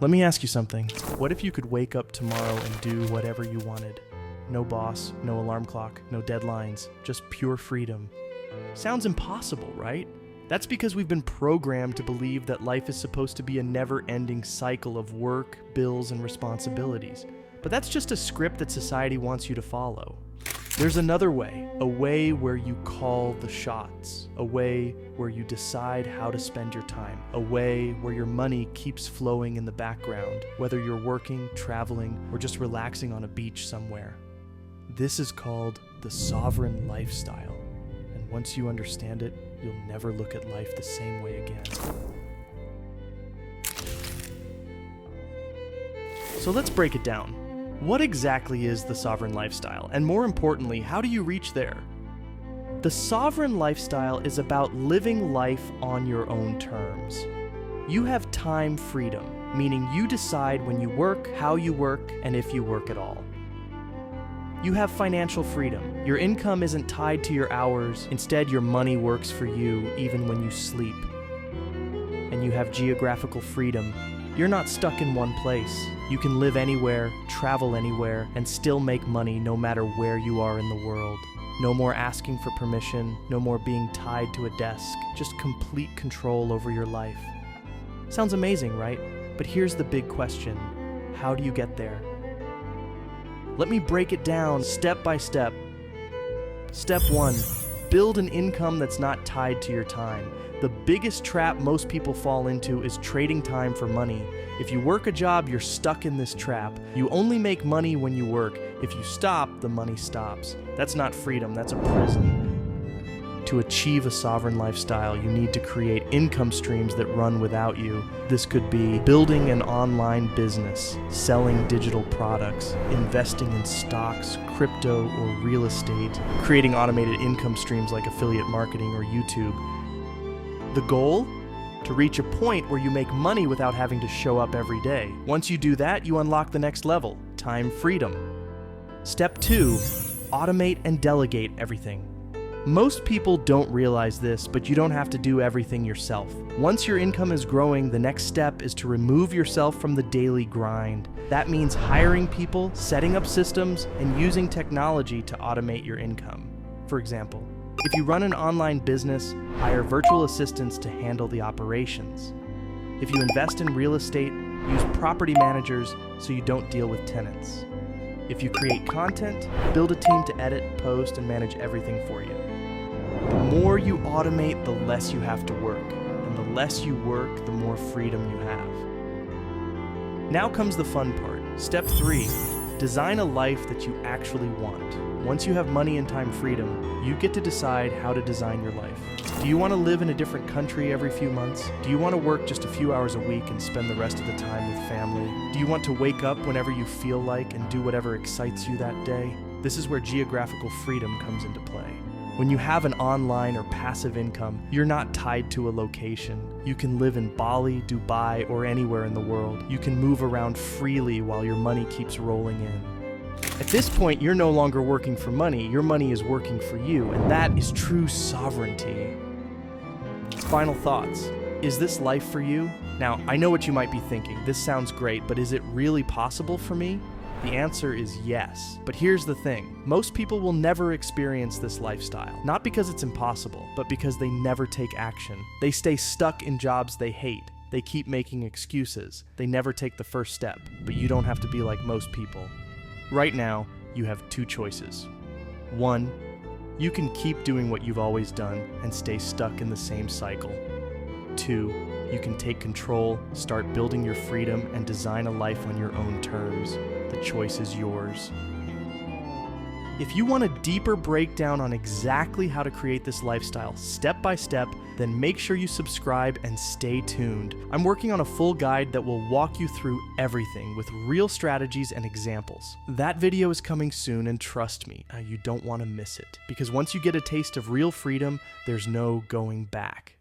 Let me ask you something. What if you could wake up tomorrow and do whatever you wanted? No boss, no alarm clock, no deadlines, just pure freedom. Sounds impossible, right? That's because we've been programmed to believe that life is supposed to be a never-ending cycle of work, bills, and responsibilities. But that's just a script that society wants you to follow. There's another way, a way where you call the shots, a way where you decide how to spend your time, a way where your money keeps flowing in the background, whether you're working, traveling, or just relaxing on a beach somewhere. This is called the sovereign lifestyle, and once you understand it, you'll never look at life the same way again. So let's break it down. What exactly is the sovereign lifestyle? And more importantly, how do you reach there? The sovereign lifestyle is about living life on your own terms. You have time freedom, meaning you decide when you work, how you work, and if you work at all. You have financial freedom. Your income isn't tied to your hours. Instead, your money works for you even when you sleep. And you have geographical freedom. You're not stuck in one place. You can live anywhere, travel anywhere, and still make money no matter where you are in the world. No more asking for permission, no more being tied to a desk, just complete control over your life. Sounds amazing, right? But here's the big question. How do you get there? Let me break it down step by step. Step 1, build an income that's not tied to your time. The biggest trap most people fall into is trading time for money. If you work a job, you're stuck in this trap. You only make money when you work. If you stop, the money stops. That's not freedom, that's a prison. To achieve a sovereign lifestyle, you need to create income streams that run without you. This could be building an online business, selling digital products, investing in stocks, crypto, or real estate, creating automated income streams like affiliate marketing or YouTube. The goal? To reach a point where you make money without having to show up every day. Once you do that, you unlock the next level, time freedom. Step 2, automate and delegate everything. Most people don't realize this, but you don't have to do everything yourself. Once your income is growing, the next step is to remove yourself from the daily grind. That means hiring people, setting up systems, and using technology to automate your income. For example, if you run an online business, hire virtual assistants to handle the operations. If you invest in real estate, use property managers so you don't deal with tenants. If you create content, build a team to edit, post, and manage everything for you. The more you automate, the less you have to work. And the less you work, the more freedom you have. Now comes the fun part. Step 3, design a life that you actually want. Once you have money and time freedom, you get to decide how to design your life. Do you want to live in a different country every few months? Do you want to work just a few hours a week and spend the rest of the time with family? Do you want to wake up whenever you feel like and do whatever excites you that day? This is where geographical freedom comes into play. When you have an online or passive income, you're not tied to a location. You can live in Bali, Dubai, or anywhere in the world. You can move around freely while your money keeps rolling in. At this point, you're no longer working for money. Your money is working for you, and that is true sovereignty. Final thoughts. Is this life for you? Now, I know what you might be thinking. This sounds great, but is it really possible for me? The answer is yes. But here's the thing. Most people will never experience this lifestyle. Not because it's impossible, but because they never take action. They stay stuck in jobs they hate. They keep making excuses. They never take the first step. But you don't have to be like most people. Right now, you have 2 choices. 1, you can keep doing what you've always done and stay stuck in the same cycle. 2, you can take control, start building your freedom, and design a life on your own terms. The choice is yours. If you want a deeper breakdown on exactly how to create this lifestyle step by step, then make sure you subscribe and stay tuned. I'm working on a full guide that will walk you through everything with real strategies and examples. That video is coming soon, and trust me, you don't want to miss it. Because once you get a taste of real freedom, there's no going back.